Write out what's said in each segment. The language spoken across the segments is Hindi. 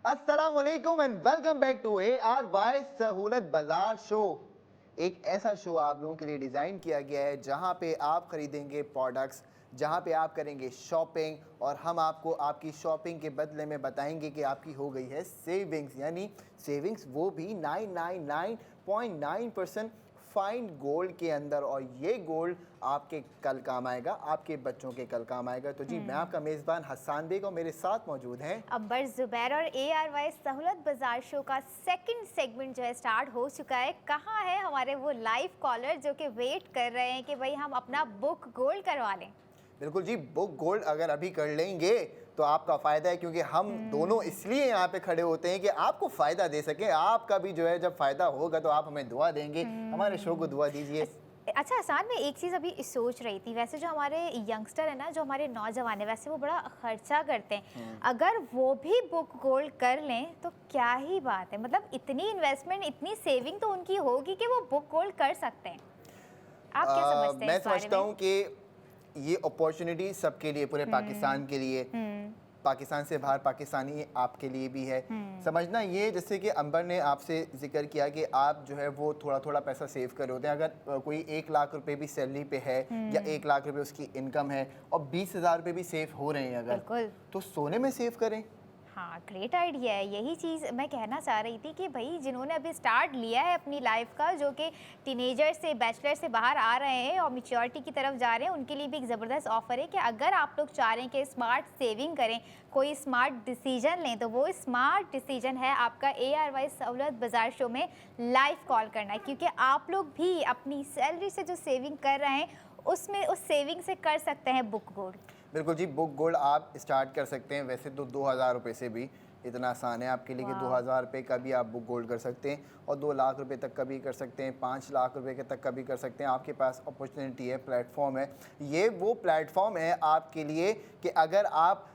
अस्सलाम वालेकुम and welcome back to ARY सहूलत बाजार शो। एक ऐसा शो आप लोगों के लिए डिज़ाइन किया गया है जहां पे आप खरीदेंगे प्रोडक्ट्स, जहां पे आप करेंगे शॉपिंग और हम आपको आपकी शॉपिंग के बदले में बताएंगे कि आपकी हो गई है सेविंग्स, यानी सेविंग्स वो भी 999.9% फाइन गोल्ड के अंदर। और ये गोल्ड आपके कल काम आएगा, आपके बच्चों के कल काम आएगा। तो जी मैं आपका मेज़बान हसन बेग और मेरे साथ मौजूद हैं अंबर जुबैर और ARY सहूलत बाजार शो का सेकंड सेगमेंट जो है स्टार्ट हो चुका है। कहाँ है हमारे वो लाइव कॉलर जो कि वेट कर रहे हैं कि भाई हम अपना बुक गोल्ड करवा लें। बिल्कुल जी, बुक गोल्ड अगर अभी कर लेंगे तो आपका फ़ायदा है, क्योंकि हम दोनों इसलिए यहाँ पे खड़े होते हैं कि आपको फ़ायदा दे सके। आपका भी जो है जब फ़ायदा होगा तो आप हमें दुआ देंगे, हमारे शो को दुआ दीजिए। अच्छा हसान, मैं एक चीज़ अभी सोच रही थी, वैसे जो हमारे यंगस्टर है ना, जो हमारे नौजवान है, वैसे वो बड़ा खर्चा करते हैं। अगर वो भी बुक गोल्ड कर लें तो क्या ही बात है। मतलब इतनी इन्वेस्टमेंट, इतनी सेविंग तो उनकी होगी कि वो बुक गोल्ड कर सकते हैं। आप क्या समझते हैं मैं इस बारे समझता में? हूँ कि ये अपॉर्चुनिटी सबके लिए, पूरे पाकिस्तान के लिए, पाकिस्तान से बाहर पाकिस्तानी आपके लिए भी है। समझना ये, जैसे कि अंबर ने आपसे जिक्र किया कि आप जो है वो थोड़ा थोड़ा पैसा सेव कर रहे होते हैं। अगर कोई 1 लाख रुपए भी सैलरी पे है या 1 लाख रुपए उसकी इनकम है और 20,000 रुपये भी सेव हो रहे हैं अगर, बिल्कुल। तो सोने में सेव करें। हाँ, ग्रेट आइडिया है। यही चीज़ मैं कहना चाह रही थी कि भाई जिन्होंने अभी स्टार्ट लिया है अपनी लाइफ का, जो कि टीनेजर से, बैचलर से बाहर आ रहे हैं और मैच्योरिटी की तरफ जा रहे हैं, उनके लिए भी एक ज़बरदस्त ऑफर है कि अगर आप लोग चाह रहे हैं कि स्मार्ट सेविंग करें, कोई स्मार्ट डिसीजन लें, तो वो स्मार्ट डिसीजन है आपका ARY सहूलत बाजार शो में लाइव कॉल करना है। क्योंकि आप लोग भी अपनी सैलरी से जो सेविंग कर रहे हैं उसमें उस सेविंग से कर सकते हैं बुक गोल्ड। बिल्कुल जी, बुक गोल्ड आप स्टार्ट कर सकते हैं। वैसे तो 2,000 रुपये से भी इतना आसान है आपके लिए कि 2,000 रुपये का भी आप बुक गोल्ड कर सकते हैं और 2 लाख रुपए तक का भी कर सकते हैं, 5 लाख रुपए के तक का भी कर सकते हैं। आपके पास अपॉर्चुनिटी है, प्लेटफॉर्म है। ये वो प्लेटफॉर्म है आपके लिए कि अगर आप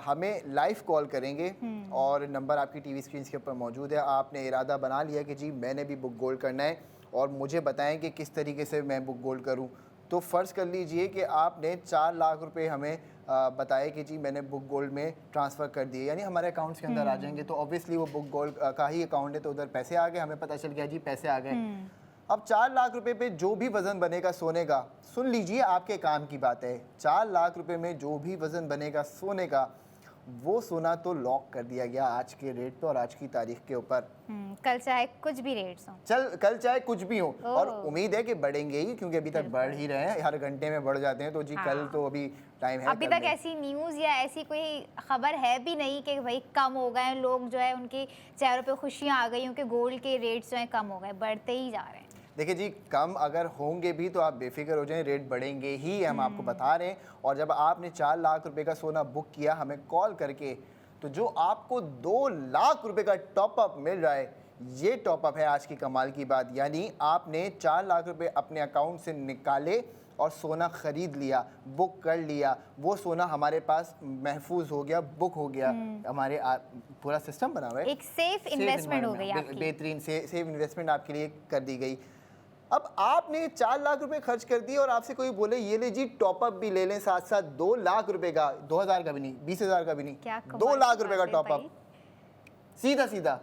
हमें लाइव कॉल करेंगे और नंबर आपकी टीवी स्क्रीन के ऊपर मौजूद है, आपने इरादा बना लिया कि जी मैंने भी बुक गोल्ड करना है और मुझे बताएं कि किस तरीके से मैं बुक गोल्ड करूं, तो फ़र्ज़ कर लीजिए कि आपने 4 लाख रुपए हमें बताए कि जी मैंने बुक गोल्ड में ट्रांसफ़र कर दिए, यानी हमारे अकाउंट्स के अंदर आ जाएंगे। तो ऑब्वियसली वो बुक गोल्ड का ही अकाउंट है, तो उधर पैसे आ गए, हमें पता चल गया जी पैसे आ गए। अब 4 लाख रुपए पे जो भी वज़न बनेगा सोने का, सुन लीजिए आपके काम की बात है, 4 लाख रुपए में जो भी वज़न बनेगा सोने का, वो सोना तो लॉक कर दिया गया आज के रेट पे और आज की तारीख के ऊपर। कल चाहे कुछ भी रेट्स हों। कल चाहे कुछ भी हो, और उम्मीद है कि बढ़ेंगे ही, क्योंकि अभी तक बढ़ ही रहे हैं, हर घंटे में बढ़ जाते हैं। तो जी कल तो अभी टाइम है। अभी तक ऐसी न्यूज़ या ऐसी कोई खबर है भी नहीं कि भाई कम हो गए, लोग जो है उनके चेहरों पे खुशियां आ गई क्योंकि गोल्ड के रेट्स जो है कम हो गए, बढ़ते ही जा रहे हैं। देखिए जी, कम अगर होंगे भी तो आप बेफिक्र हो जाएं, रेट बढ़ेंगे ही, हम आपको बता रहे हैं। और जब आपने 4 लाख रुपए का सोना बुक किया हमें कॉल करके, तो जो आपको 2 लाख रुपए का टॉपअप मिल रहा है, ये टॉपअप है आज की कमाल की बात। यानी आपने 4 लाख रुपए अपने अकाउंट से निकाले और सोना ख़रीद लिया, बुक कर लिया, वो सोना हमारे पास महफूज हो गया, बुक हो गया, हमारे पूरा सिस्टम बना हुआ है। एक सेफ इन्वेस्टमेंट हो गई आपकी। बेहतरीन से सेफ इन्वेस्टमेंट आपके लिए कर दी गई। अब आपने 4 लाख रुपए खर्च कर दिए और आपसे कोई बोले ये ले जी टॉपअप भी ले लें साथ साथ 2 लाख रुपए का, 2,000 का भी नहीं, 20,000 का भी नहीं, क्या 2 लाख रुपए का टॉपअप, सीधा सीधा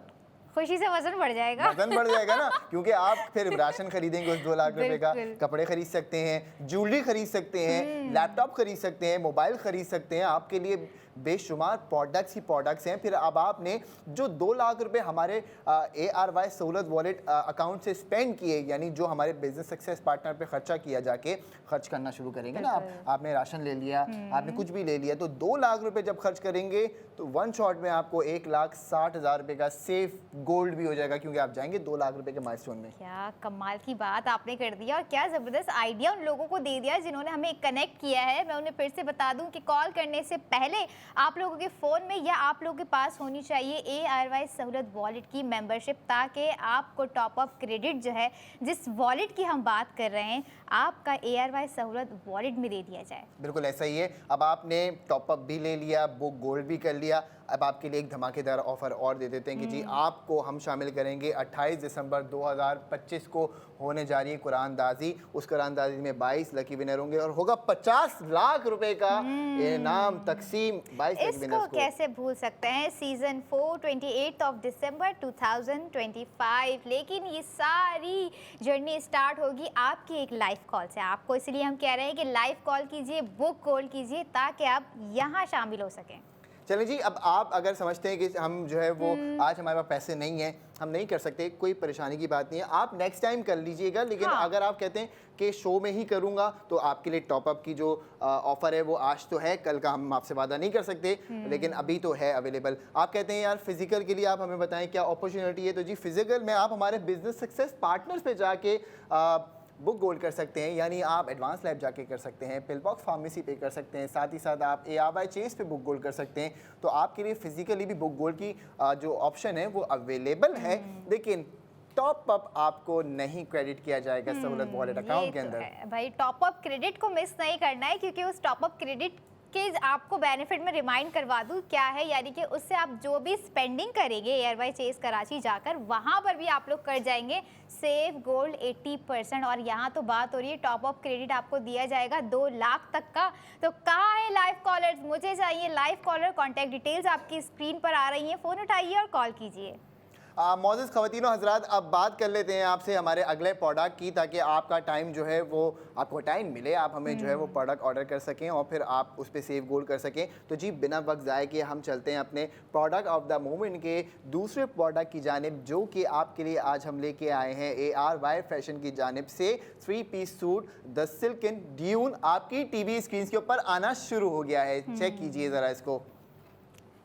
खुशी से वजन बढ़ जाएगा। वजन बढ़ जाएगा ना, क्योंकि आप फिर राशन खरीदेंगे उस 2 लाख रुपए का, कपड़े खरीद सकते हैं, ज्वेलरी खरीद सकते हैं, लैपटॉप खरीद सकते हैं, मोबाइल खरीद सकते हैं। आपके लिए बेशुमार प्रोडक्ट्स ही प्रोडक्ट्स हैं। फिर अब आपने जो 2 लाख रुपए हमारे ARY सहूलत वॉलेट अकाउंट से स्पेंड किए, यानी जो हमारे बिजनेस सक्सेस पार्टनर पे खर्चा किया, जाके खर्च करना शुरू करेंगे ना। आपने राशन ले लिया, आपने कुछ भी ले लिया, तो 2 लाख रुपए जब खर्च करेंगे तो वन शॉट में आपको 1,60,000 रुपए का सेफ गोल्ड भी हो जाएगा, क्योंकि आप जाएंगे 2 लाख रुपए के माइलस्टोन में। क्या कमाल की बात आपने कर दिया और क्या ज़बरदस्त आइडिया उन लोगों को दे दिया जिन्होंने हमें कनेक्ट किया है। मैं उन्हें फिर से बता दूं कि कॉल करने से पहले आप लोगों के फ़ोन में या आप लोगों के पास होनी चाहिए ARY सहूलत वॉलेट की मेंबरशिप, ताकि आपको टॉपअप क्रेडिट जो है, जिस वॉलेट की हम बात कर रहे हैं, आपका ARY सहूलत वॉलेट में दे दिया जाए। बिल्कुल ऐसा ही है। अब आपने टॉपअप भी ले लिया, बुक गोल्ड भी कर लिया, अब आपके लिए एक धमाकेदार ऑफर और दे देते हैं कि जी आपको हम शामिल करेंगे 28 दिसंबर 2025 को होने जा रही है कुरानदाजी। उस कुरानदाजी में 22 लकी विनर होंगे और होगा 50 लाख रुपए का इनाम तकसीम 22 लकी इसको विनर्स को। कैसे भूल सकते हैं। सीजन 4 28 दिसंबर 2025। लेकिन ये सारी जर्नी स्टार्ट होगी आपकी एक लाइव कॉल से। आपको इसलिए हम कह रहे हैं कि लाइव कॉल कीजिए, बुक गोल्ड कीजिए ताकि आप यहाँ शामिल हो सकें। चलें जी, अब आप अगर समझते हैं कि हम जो है वो आज हमारे पास पैसे नहीं हैं, हम नहीं कर सकते, कोई परेशानी की बात नहीं है, आप नेक्स्ट टाइम कर लीजिएगा। लेकिन हाँ। अगर आप कहते हैं कि शो में ही करूंगा तो आपके लिए टॉपअप की जो ऑफ़र है वो आज तो है, कल का हम आपसे वादा नहीं कर सकते, लेकिन अभी तो है अवेलेबल। आप कहते हैं यार फिजिकल के लिए आप हमें बताएं क्या अपॉर्चुनिटी है, तो जी फिजिकल में आप हमारे बिजनेस सक्सेस पार्टनर्स पे जाके बुक गोल्ड कर सकते हैं, यानी आप एडवांस लैब जाके कर सकते हैं, पिलबॉक्स फार्मेसी पे कर सकते हैं, साथ ही साथ आप ARY चेस पे बुक गोल्ड कर सकते हैं। तो आपके लिए फिजिकली भी बुक गोल्ड की जो ऑप्शन है वो अवेलेबल है, लेकिन टॉप अप आपको नहीं क्रेडिट किया जाएगा सहूलत वॉलेट अकाउंट के अंदर। भाई टॉप अप क्रेडिट को मिस नहीं करना है, क्योंकि उस टॉप अप क्रेडिट के आपको बेनिफिट में रिमाइंड करवा दूं क्या है, यानी कि उससे आप जो भी स्पेंडिंग करेंगे ARY चेस कराची जाकर, वहां पर भी आप लोग कर जाएंगे सेव गोल्ड 80%। और यहाँ तो बात हो रही है टॉप अप क्रेडिट आपको दिया जाएगा 2 लाख तक का। तो कहाँ है लाइव कॉलर्स, मुझे चाहिए लाइव कॉलर। कॉन्टैक्ट डिटेल्स आपकी स्क्रीन पर आ रही हैं, फ़ोन उठाइए और कॉल कीजिए। मौजूद ख़वातीनो हज़रात, अब बात कर लेते हैं आपसे हमारे अगले प्रोडक्ट की, ताकि आपका टाइम जो है वो आपको टाइम मिले, आप हमें जो है वो प्रोडक्ट ऑर्डर कर सकें और फिर आप उस पर सेव गोल्ड कर सकें। तो जी बिना वक्त ज़ाय के हम चलते हैं अपने प्रोडक्ट ऑफ द मोमेंट के दूसरे प्रोडक्ट की जानिब, जो कि आपके लिए आज हम लेके आए हैं ARY फैशन की जानिब से 3 piece suit the silk and dune. आपकी TV स्क्रीन के ऊपर आना शुरू हो गया है, चेक कीजिए ज़रा इसको।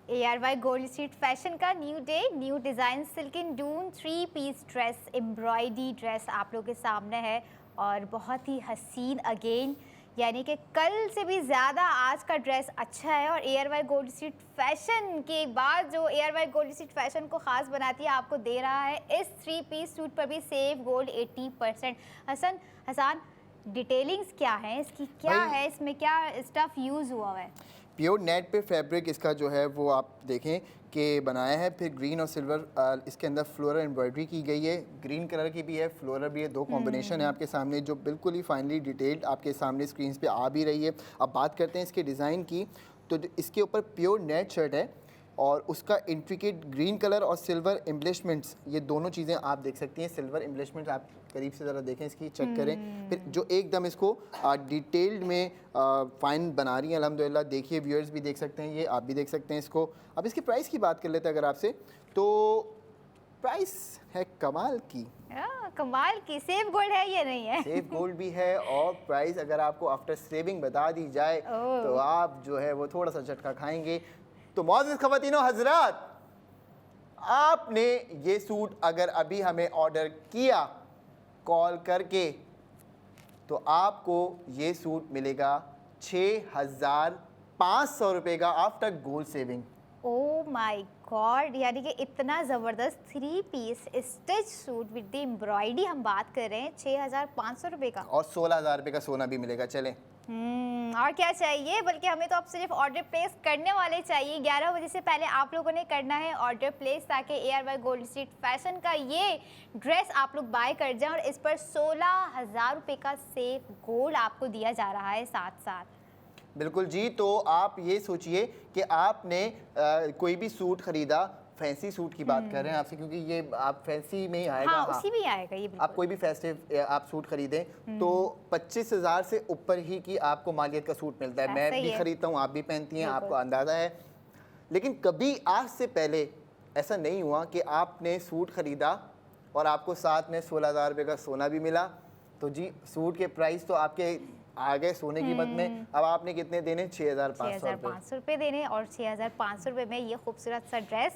ARY गोल्ड स्ट्रीट फैशन का new day, new design silk in dune 3 piece dress, embroidery dress आप लोगों के सामने है और बहुत ही हसीन अगेन, यानी कि कल से भी ज़्यादा आज का ड्रेस अच्छा है। और ARY गोल्ड स्ट्रीट फैशन के बाद जो ARY गोल्ड स्ट्रीट फैशन को ख़ास बनाती है आपको दे रहा है इस 3 पीस सूट पर भी सेव गोल्ड 80%। हसन डिटेलिंग्स क्या है इसकी, क्या है इसमें, क्या स्टफ़ यूज़ हुआ है? प्योर नेट पे फैब्रिक इसका जो है वो आप देखें कि बनाया है, फिर ग्रीन और सिल्वर इसके अंदर फ्लोरल एम्ब्रॉयडरी की गई है, ग्रीन कलर की भी है, फ्लोरल भी है, 2 कॉम्बिनेशन है आपके सामने जो बिल्कुल ही फाइनली डिटेल्ड आपके सामने स्क्रीन पे आ भी रही है। अब बात करते हैं इसके डिज़ाइन की, तो इसके ऊपर प्योर नेट शर्ट है और उसका इंट्रिकेट ग्रीन कलर और सिल्वर एम्बलिशमेंट्स, ये दोनों चीज़ें आप देख सकती हैं। सिल्वर एम्बलिशमेंट्स आप करीब से ज़रा देखें, इसकी चेक करें, फिर जो एकदम इसको डिटेल्ड में फाइन बना रही हैं अल्हम्दुलिल्लाह। देखिए व्यूअर्स भी देख सकते हैं, ये आप भी देख सकते हैं इसको। अब इसकी प्राइस की बात कर लेते हैं अगर आपसे, तो प्राइस है कमाल की। कमाल की, सेव गोल्ड है या नहीं है? सेव गोल्ड भी है और प्राइस अगर आपको आफ्टर सेविंग बता दी जाए तो आप जो है वो थोड़ा सा झटका खाएंगे। तो मौजूद ख़वातीनो हज़रात, आपने ये सूट अगर अभी हमें ऑर्डर किया कॉल करके, तो आपको ये सूट मिलेगा 6,500 रुपये का after gold saving. Oh my god, यानी कि इतना ज़बरदस्त 3 piece stitch suit with the embroidery हम बात कर रहे हैं 6,500 रुपये का, और 16,000 रुपये का सोना भी मिलेगा। चलें और क्या चाहिए, बल्कि हमें तो अब सिर्फ ऑर्डर प्लेस करने वाले चाहिए। 11 बजे से पहले आप लोगों ने करना है ऑर्डर प्लेस, ताकि ARY गोल्ड स्ट्रीट फैशन का ये ड्रेस आप लोग बाय कर जाएं और इस पर 16,000 रुपये का सेफ गोल्ड आपको दिया जा रहा है साथ साथ। बिल्कुल जी, तो आप ये सोचिए कि आपने कोई भी सूट ख़रीदा, फैंसी सूट की बात कर रहे हैं आपसे, क्योंकि ये आप फैंसी में ही आएगा। हाँ, उसी में ही आएगा ये। आप कोई भी फेस्टिव आप सूट खरीदें तो 25,000 से ऊपर ही की आपको मालियत का सूट मिलता है। मैं भी खरीदता हूँ, आप भी पहनती हैं, आपको अंदाज़ा है। लेकिन कभी आज से पहले ऐसा नहीं हुआ कि आपने सूट ख़रीदा और आपको साथ में 16,000 रुपये का सोना भी मिला। तो जी सूट के प्राइस तो आपके आ गए सोने की मत में। अब आपने कितने देने? 6,500 रुपये देने, और 6,500 रुपये में ये खूबसूरत सा ड्रेस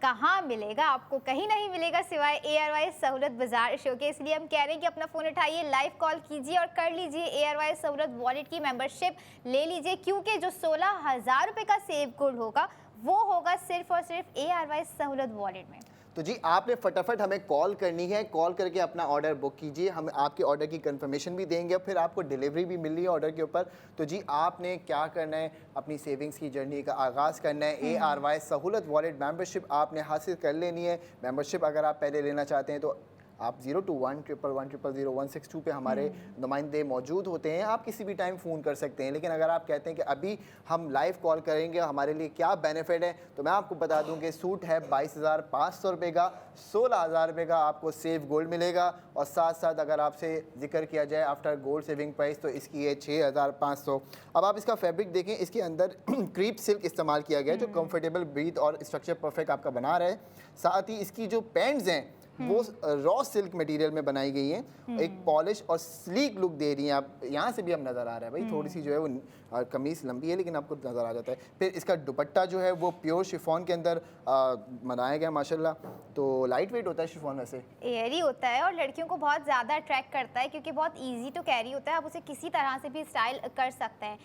कहाँ मिलेगा आपको? कहीं नहीं मिलेगा सिवाय ARY सहूलत बाजार शो के। इसलिए हम कह रहे हैं कि अपना फ़ोन उठाइए, लाइव कॉल कीजिए और कर लीजिए ARY सहूलत वॉलेट की मेंबरशिप ले लीजिए, क्योंकि जो 16,000 रुपये का सेव गोल्ड होगा वो होगा सिर्फ और सिर्फ ARY सहूलत वॉलेट में। तो जी आपने फटाफट हमें कॉल करनी है, कॉल करके अपना ऑर्डर बुक कीजिए, हम आपके ऑर्डर की कंफर्मेशन भी देंगे, फिर आपको डिलीवरी भी मिल रही है ऑर्डर के ऊपर। तो जी आपने क्या करना है, अपनी सेविंग्स की जर्नी का आगाज़ करना है। ARY सहूलत वॉलेट मेंबरशिप आपने हासिल कर लेनी है। मेंबरशिप अगर आप पहले लेना चाहते हैं तो आप 02111000162 पे हमारे नुमाइंदे मौजूद होते हैं, आप किसी भी टाइम फ़ोन कर सकते हैं। लेकिन अगर आप कहते हैं कि अभी हम लाइव कॉल करेंगे हमारे लिए क्या बेनिफिट है, तो मैं आपको बता दूं कि सूट है 22,500 रुपये का, 16,000 रुपये का आपको सेव गोल्ड मिलेगा, और साथ साथ अगर आपसे जिक्र किया जाए आफ्टर गोल्ड सेविंग प्राइस तो इसकी है 6,500। अब आप इसका फैब्रिक देखें, इसके अंदर क्रीप सिल्क इस्तेमाल किया गया है जो कंफर्टेबल ब्रीथ और स्ट्रक्चर परफेक्ट आपका बना रहा है। साथ ही इसकी जो पैंट्स हैं वो रॉ सिल्क मटेरियल में बनाई गई हैं, एक पॉलिश और स्लीक लुक दे रही हैं। आप यहाँ से भी अब नज़र आ रहा है भाई, थोड़ी सी जो है वो कमीज़ लंबी है लेकिन आपको नज़र आ जाता है। फिर इसका दुपट्टा जो है वो प्योर शिफॉन के अंदर बनाया गया माशाल्लाह, तो लाइट वेट होता है शिफॉन, वैसे एयरी होता है और लड़कियों को बहुत ज़्यादा अट्रैक्ट करता है क्योंकि बहुत ईजी टू कैरी होता है, आप उसे किसी तरह से भी स्टाइल कर सकते हैं।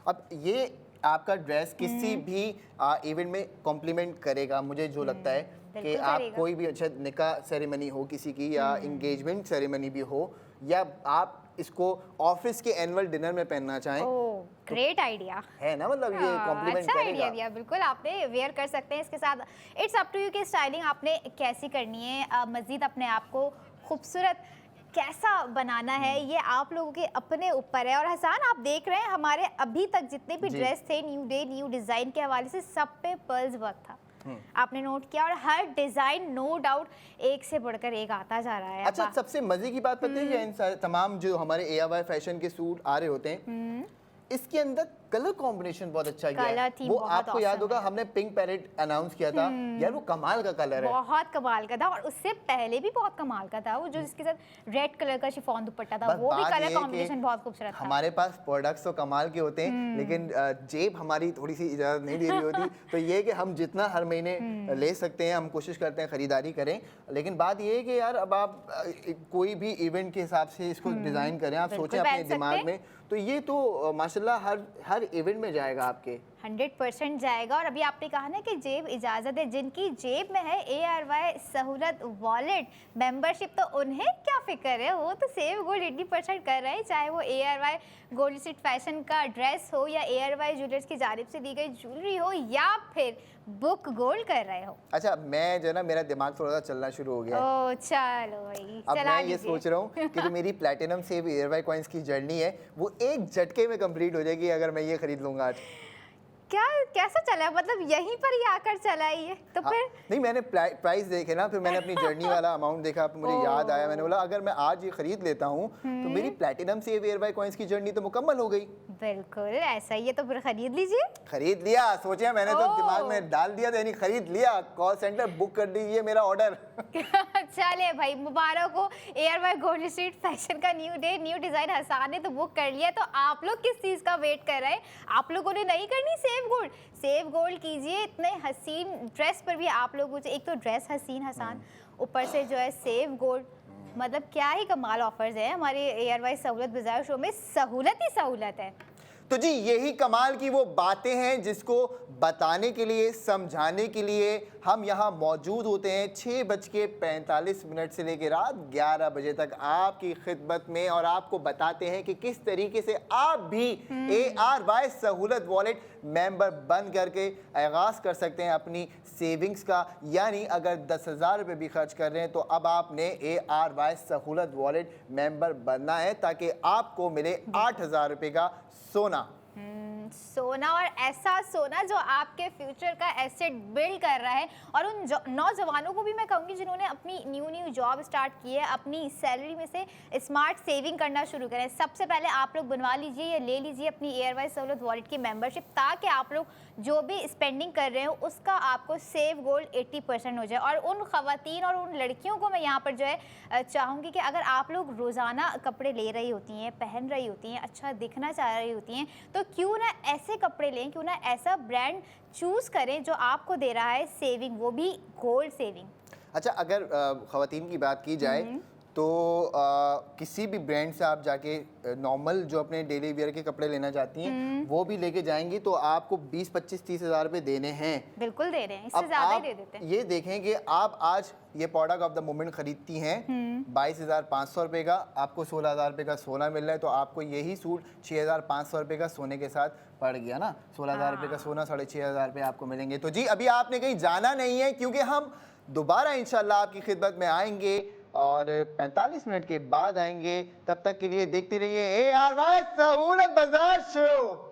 अब ये आपका ड्रेस किसी भी इवेंट में कॉम्प्लीमेंट करेगा, मुझे जो लगता है कि आप कोई भी अच्छा निकाह सेरेमनी हो किसी की या इंगेजमेंट सेरेमनी भी हो, या आप इसको ऑफिस के एनुअल डिनर में पहनना चाहें, ओह ग्रेट आइडिया है ना, मतलब ये कॉम्प्लीमेंट अच्छा करेगा। आइडिया दिया, बिल्कुल आपने वेयर कर सकते हैं इसके साथ। इट्स अप टू यू कि स्टाइलिंग आपने कैसी करनी है, मज़ीद अपने आप को खूबसूरत कैसा बनाना है, ये आप लोगों के अपने ऊपर है। और हसान आप देख रहे हैं हमारे अभी तक जितने भी ड्रेस थे न्यू डे न्यू डिज़ाइन के हवाले से सब पे पर्ल्स वर्क था, आपने नोट किया, और हर डिज़ाइन नो डाउट एक से बढ़कर एक आता जा रहा है। अच्छा सबसे मजे की बात पता है क्या, इन तमाम जो हमारे ARY फैशन के सूट आ रहे होते हैं इसके अंदर कलर कॉम्बिनेशन बहुत अच्छा गया है। वो आपको याद होगा हमने पिंक पैरेट अनाउंस किया था, यार वो कमाल का कलर है, बहुत कमाल का था, और उससे पहले भी बहुत कमाल का था वो जो जिसके साथ रेड कलर का शिफॉन दुपट्टा था, वो भी कलर कॉम्बिनेशन बहुत खूबसूरत था। हमारे पास प्रोडक्ट्स तो कमाल के होते हैं लेकिन जेब हमारी थोड़ी सी इजाज़त नहीं दे रही होती, तो ये कि हम जितना हर महीने ले सकते हैं हम कोशिश करते हैं ख़रीदारी करें। लेकिन बात ये है कि यार अब आप कोई भी इवेंट के हिसाब से इसको डिज़ाइन करें, आप सोचें अपने दिमाग में, तो ये तो माशाल्लाह हर इवेंट में जाएगा आपके, 100% जाएगा। और अभी आपने कहा ना कि जेब इजाज़त है, जिनकी जेब में है ARY सहूलत वॉलेट मेंबरशिप, तो उन्हें क्या फ़िक्र है, वो तो सेव गोल्ड 80% कर रहे हैं, चाहे वो ARY गोल्ड स्ट्रीट फैशन का ड्रेस हो या ARY ज्वेलर्स की जानिब से दी गई ज्वेलरी हो या फिर बुक गोल्ड कर रहे हो। अच्छा मैं जो है ना मेरा दिमाग थोड़ा सा चलना शुरू हो गया है। ओह चलो भाई, अब मैं ये सोच रहा हूँ कि जो मेरी प्लैटिनम सेव ARY कॉइन्स की जर्नी है वो एक झटके में कंप्लीट हो जाएगी अगर मैं ये खरीद लूँगा आज। क्या कैसा चला है, मतलब यहीं पर ही आकर चला है ये, तो फिर नहीं मैंने प्राइस देखे ना, फिर मैंने अपनी जर्नी वाला अमाउंट देखा, फिर मुझे याद आया, मैंने बोला अगर मैं आज ये खरीद लेता हूँ तो मेरी प्लैटिनम सेव ARY कॉइन्स की जर्नी तो मुकम्मल हो गई। बिल्कुल ऐसा ही है, तो फिर खरीद लीजिए। खरीद लिया, सोचे मैंने तो दिमाग में डाल दिया था, यानी खरीद लिया, कॉल सेंटर बुक कर दीजिए मेरा ऑर्डर। चले भाई मुबारक हो, ARY गोल्ड स्ट्रीट फैशन का new day new design Hassan ने तो बुक कर लिया, तो आप लोग किस चीज़ का वेट कर रहे हैं? आप लोगों ने नहीं करनी सेव गोल्ड कीजिए। इतने हसीन ड्रेस पर भी आप लोगों से, एक तो ड्रेस हसीन हसान, ऊपर से जो है सेव गोल्ड, मतलब क्या ही कमाल ऑफर्स है हमारे ARY सहूलत बाजार शो में, सहूलत ही सहूलत है। तो जी यही कमाल की वो बातें हैं जिसको बताने के लिए, समझाने के लिए हम यहाँ मौजूद होते हैं 6:45 से लेकर रात 11 बजे तक आपकी खिदमत में, और आपको बताते हैं कि किस तरीके से आप भी ARY सहूलत वॉलेट मेंबर बन करके आगाज़ कर सकते हैं अपनी सेविंग्स का। यानी अगर 10,000 रुपये भी खर्च कर रहे हैं तो अब आपने ARY सहूलत वॉलेट मेंबर बनना है ताकि आपको मिले 8,000 रुपये का सोना। सोना, और ऐसा सोना जो आपके फ्यूचर का एसेट बिल्ड कर रहा है। और उन नौजवानों को भी मैं कहूँगी जिन्होंने अपनी न्यू जॉब स्टार्ट की है, अपनी सैलरी में से स्मार्ट सेविंग करना शुरू करें। सबसे पहले आप लोग बनवा लीजिए या ले लीजिए अपनी ARY सहूलत वॉलेट की मेंबरशिप, ताकि आप लोग जो भी स्पेंडिंग कर रहे हो उसका आपको सेव गोल्ड 80% हो जाए। और उन ख़वातीन और उन लड़कियों को मैं यहाँ पर जो है चाहूँगी कि अगर आप लोग रोज़ाना कपड़े ले रही होती हैं, पहन रही होती हैं, अच्छा दिखना चाह रही होती हैं, तो क्यों ना ऐसे कपड़े लें, क्यों ना ऐसा ब्रांड चूज़ करें जो आपको दे रहा है सेविंग, वो भी गोल्ड सेविंग। अच्छा अगर ख़वातीन की बात की जाए तो किसी भी ब्रांड से आप जाके नॉर्मल जो अपने डेली वेयर के कपड़े लेना चाहती हैं वो भी लेके जाएंगी तो आपको 20-25-30 हज़ार रुपये देने हैं। बिल्कुल दे रहे हैं, इससे अब ज्यादा ही आप दे देते हैं। ये देखें कि आप आज ये प्रोडक्ट ऑफ द मोमेंट खरीदती हैं 22,500 रुपये का, आपको 16,000 रुपये का सोना मिल रहा है, तो आपको यही सूट 6,500 रुपये का सोने के साथ पड़ गया ना। 16,000 रुपये का सोना 6,500 रुपये आपको मिलेंगे। तो जी अभी आपने कहीं जाना नहीं है, क्योंकि हम दोबारा इंशाल्लाह आपकी खिदमत में आएंगे और 45 मिनट के बाद आएंगे। तब तक के लिए देखते रहिए ARY सहूलत बाजार शो।